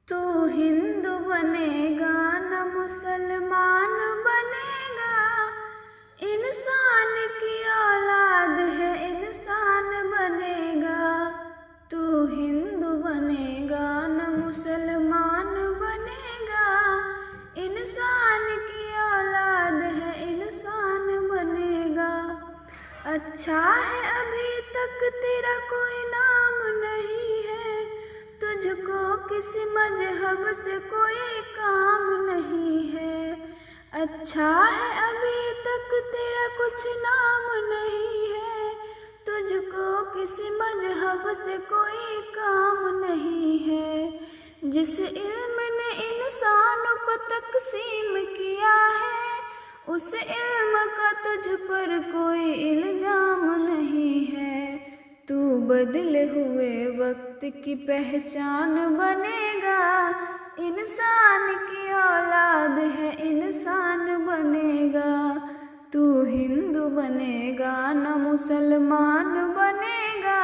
तू हिंदू बनेगा न मुसलमान बनेगा, इंसान की औलाद है इंसान बनेगा। तू हिंदू बनेगा न मुसलमान बनेगा, इंसान की औलाद है इंसान बनेगा। अच्छा है अभी तक तेरा कोई नाम नहीं है, तुझको किसी मजहब से कोई काम नहीं है। अच्छा है अभी तक तेरा कुछ नाम नहीं है, तुझको किसी मजहब से कोई काम नहीं है। जिस इल्म ने इंसानों को तकसीम किया है, उस इल्म का तुझ पर कोई इल्जाम नहीं है। तू बदले हुए वक्त की पहचान बनेगा, इंसान की औलाद है इंसान बनेगा। तू हिंदू बनेगा न मुसलमान बनेगा,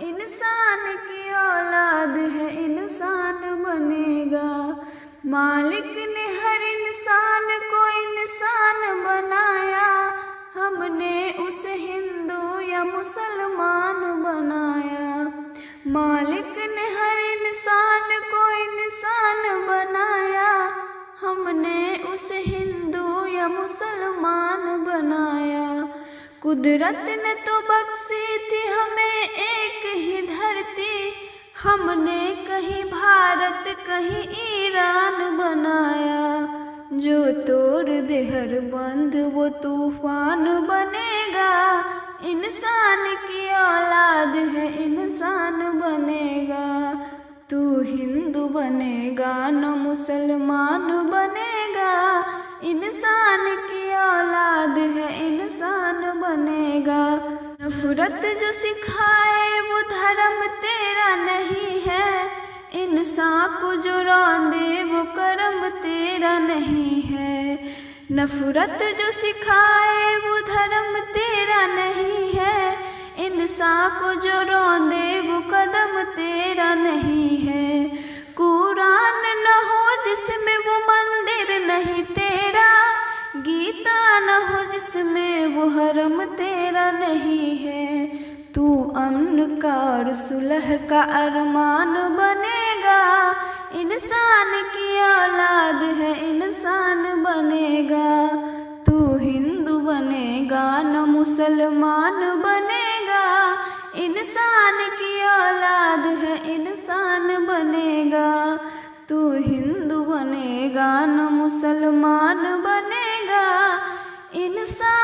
इंसान की औलाद है इंसान बनेगा। मालिक ने हर इंसान को इंसान बनाया, हमने उसे हिंदू या मुसलमान बनाया। मालिक ने हर इंसान को इंसान बनाया, हमने उसे हिंदू या मुसलमान बनाया। कुदरत ने तो बख्शी थी हमें एक ही धरती, हमने कहीं भारत कहीं ईरान बनाया। जो तोड़ दे हर बंध वो तूफान बनेगा, इंसान की औलाद है इंसान बनेगा। तू हिंदू बनेगा न मुसलमान बनेगा, इंसान की औलाद है इंसान बनेगा। नफरत जो सिखाए वो धर्म तेरा नहीं है, इंसान को जो रौंदे वो कर्म तेरा नहीं है। नफरत जो सिखाए वो धर्म तेरा नहीं है, इंसान को जो रौंदे वो कदम तेरा नहीं है। कुरान न हो जिसमें वो मंदिर नहीं तेरा, गीता न हो जिसमें वो हरम तेरा नहीं है। तू अमन का और सुलह का अरमान बनेगा, इंसान की औलाद है इंसान बनेगा। तू हिंदू बनेगा न मुसलमान बनेगा, इंसान की औलाद है इंसान बनेगा। तू हिंदू बनेगा न मुसलमान बनेगा, इंसान